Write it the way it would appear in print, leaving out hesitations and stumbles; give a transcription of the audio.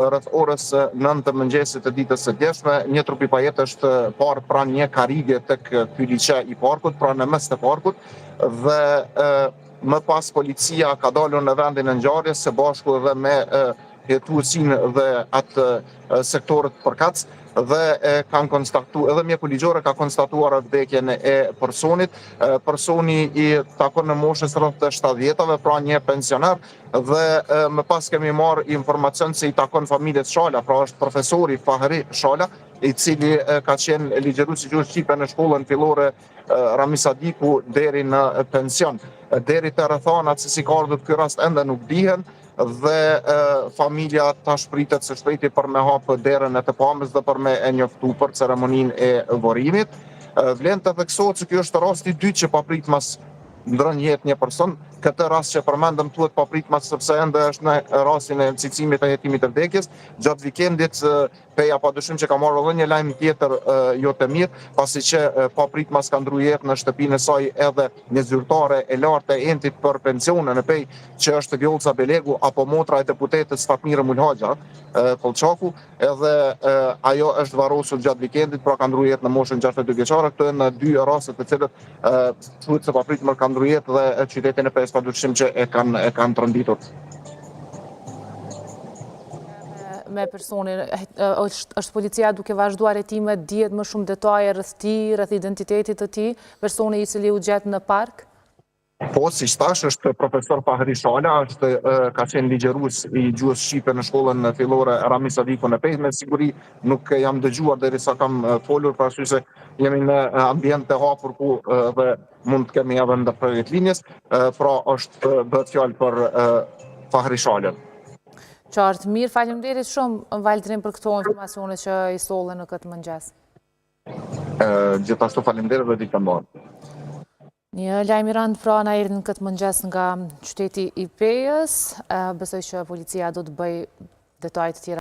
rreth orës 9 të mëngjesit të ditës së djeshme, një trup i pajet është parë pranë një karrige tek ky liçe i parkut, pra në mes të parkut, dhe më pas policia ka dalur në vendin e ngjarjes së bashku edhe me hetuesin dhe atë sektorët përkatës dhe kanë konstatuar, edhe mjeku ligjore ka konstatuar vdekjen e personit. Personi i takon në moshës rreth të 70-tave, pra një pensioner, dhe më pas kemi marrë informacion se i takon familjes Shala, pra është profesori Fahri Shala, i cili ka qenë ligjërues i gjuhës shqipe në shkollën fillore Rami Sadiku deri në pension. Deri te rrethanat se si ka ardhur ky rast ende nuk dihen dhe familja tash pritet së shpejti për me hapë derën e të pamës dhe për me e njoftu për ceremoninë e vorimit. Vlen të theksohet se ky është rasti i dytë që papritmas ndron jetë një person. Këtë rast që përmendëm thuhet papritmas sepse ende është në rastin e cilësimit të hetimit të vdekjes. Gjatë vikendit Peja padyshim që ka marrë edhe një lajm tjetër jo të mirë, pasi që papritmas ka ndru jetë në shtëpinë e saj edhe një zyrtare e lartë e entit për pensione në Pej, që është Vjollca Belegu, apo motra e deputetës Fatmire Mulhaxha Kollçaku, edhe ajo është varrosur gjatë vikendit, pra ka ndru jetë në moshën 62 vjeçare. Këto janë dy raste të cilët thuhet se papritmas ka ndru jetë dhe qytetin e Pejës padyshim që e kanë tronditur. Me personin, është policia duke vazhduar hetimet, dihet më shumë detaje rreth tij, rreth identitetit të tij, personi i cili u gjet në park? Po, siç thash, është profesor Fahri Shala, ka qenë ligjërues i gjuhës shqipe në shkollën fillore Rami Sadiku në Pejë. Me siguri nuk jam dëgjuar derisa kam folur, për arsye se jemi në ambient të hapur ku dhe mund të kemi edhe ndërprerjet linjes, pra është bëhet fjalë për Fahri Shalën. Qartë, mirë, faleminderit shumë Valdrin për këto informacione që i sollen në këtë mëngjes. Gjithashtu faleminderit dhe ditë të mbarë. Një lajm i rënd pra na erdhi në këtë mëngjes nga qyteti i Pejës. Besoj që policia do të bëjë detaje të tjera